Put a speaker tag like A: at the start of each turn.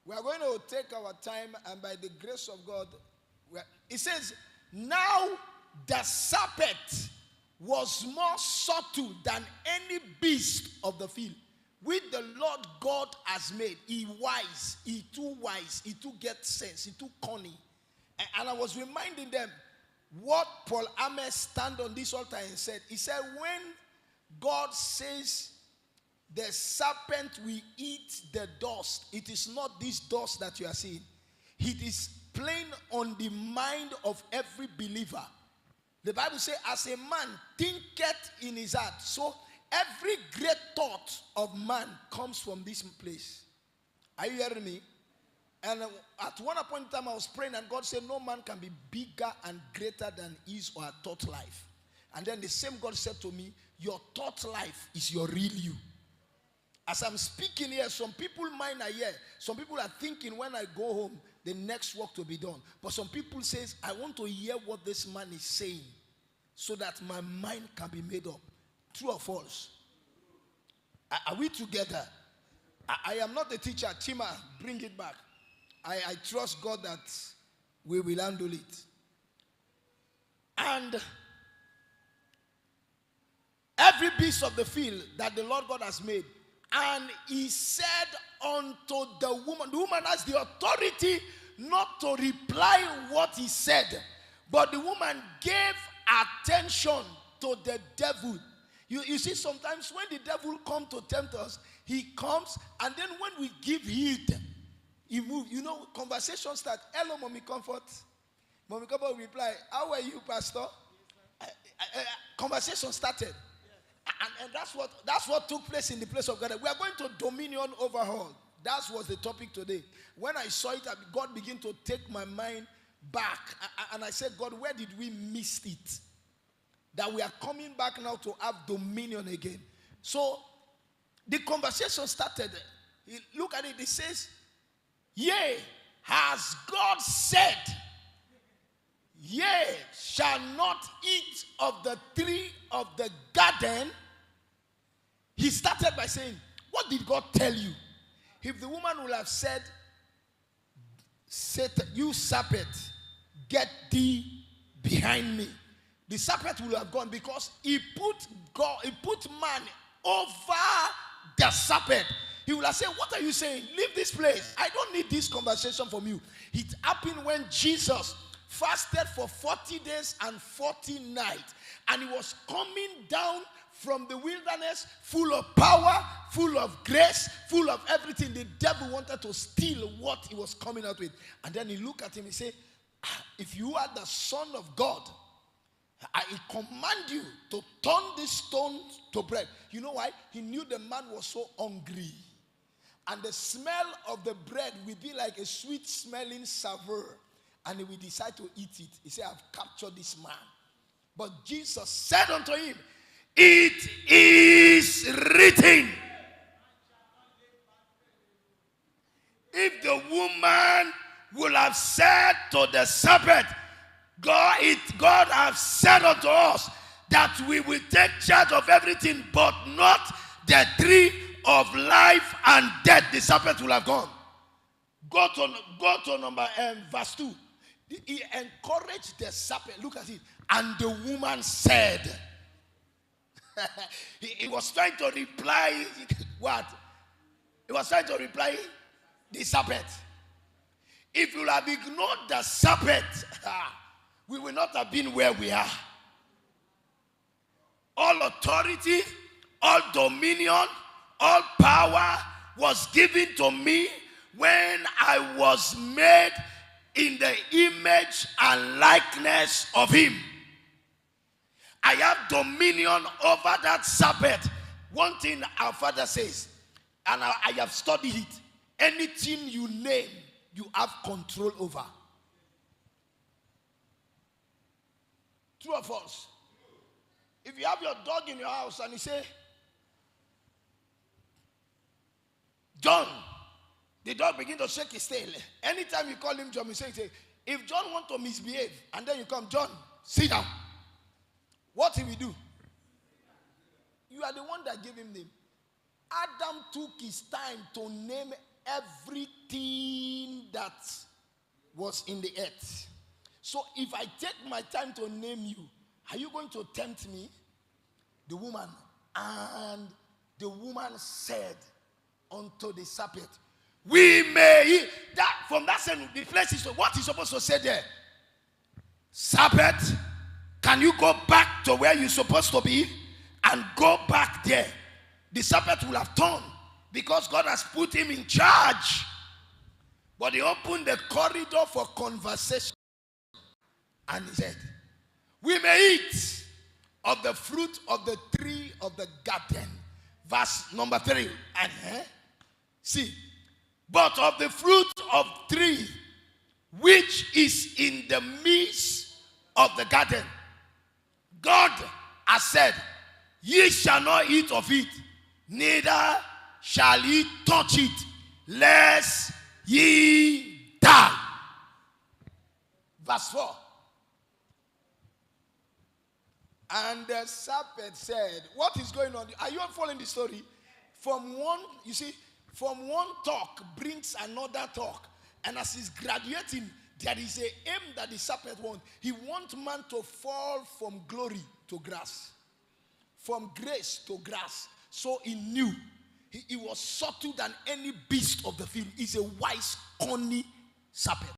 A: We are going to take our time, and by the grace of God, it says, now the serpent was more subtle than any beast of the field, which the Lord God has made. He wise, he too get sense, he too cunning. And I was reminding them what Paul Ahmed stand on this altar and said. He said, when God says the serpent will eat the dust, it is not this dust that you are seeing. It is plain on the mind of every believer. The Bible says, as a man thinketh in his heart, so every great thought of man comes from this place. Are you hearing me? And at one point in time I was praying, and God said, no man can be bigger and greater than his or her thought life. And then the same God said to me, your thought life is your real you. As I'm speaking here, some people's mind are here. Some people are thinking when I go home, the next work to be done. But some people says, I want to hear what this man is saying so that my mind can be made up. True or false? Are we together? I am not the teacher. Chima, bring it back. I trust God that we will handle it. And every beast of the field that the Lord God has made, and he said unto the woman has the authority not to reply what he said, but the woman gave attention to the devil. You see, sometimes when the devil comes to tempt us, he comes, and then when we give heed, he moves. You know, conversation starts. Hello, Mommy Comfort. Mommy Comfort will reply, how are you, Pastor? Conversation started. And that's what took place in the place of God. We are going to dominion overhaul. That was the topic today. When I saw it, God began to take my mind back. And I said, God, where did we miss it? That we are coming back now to have dominion again. So the conversation started. Look at it. It says, yea, has God said, ye shall not eat of the tree of the garden. He started by saying, what did God tell you? If the woman would have said, Satan, you serpent, get thee behind me, the serpent would have gone, because he put man over the serpent. He would have said, what are you saying? Leave this place. I don't need this conversation from you. It happened when Jesus fasted for 40 days and 40 nights. And he was coming down from the wilderness full of power, full of grace, full of everything. The devil wanted to steal what he was coming out with. And then he looked at him and said, if you are the Son of God, I command you to turn this stone to bread. You know why? He knew the man was so hungry. And the smell of the bread will be like a sweet smelling savor. And he will decide to eat it. He said, I've captured this man. But Jesus said unto him, it is written. If the woman will have said to the serpent, God has said unto us that we will take charge of everything, but not the tree of life and death. The serpent will have gone. Go to number verse 2. He encouraged the serpent. Look at it. And the woman said, he was trying to reply what? He was trying to reply the serpent. If you have ignored the serpent, we will not have been where we are. All authority, all dominion, all power was given to me when I was made in the image and likeness of him. I have dominion over that serpent. One thing our Father says, and I have studied it, anything you name, you have control over. True or false? If you have your dog in your house and you say, John, the dog begins to shake his tail. Anytime you call him John, you say, if John wants to misbehave, and then you come, John, sit down. What will he do? You are the one that gave him name. Adam took his time to name everything that was in the earth. So if I take my time to name you, are you going to tempt me? The woman. And the woman said unto the serpent, we may eat. That, from that same the place is what he's supposed to say there. Serpent, can you go back to where you're supposed to be and go back there? The serpent will have turned because God has put him in charge. But he opened the corridor for conversation. And he said, we may eat of the fruit of the tree of the garden. Verse number 3. And see, but of the fruit of tree which is in the midst of the garden, God has said, ye shall not eat of it, neither shall ye touch it, lest ye die. Verse 4. And the serpent said, what is going on? Are you following the story? From one, you see, from one talk brings another talk. And as he's graduating, there is an aim that the serpent wants. He wants man to fall from glory to grass, from grace to grass. So he knew he was subtle than any beast of the field. He's a wise, cunning serpent.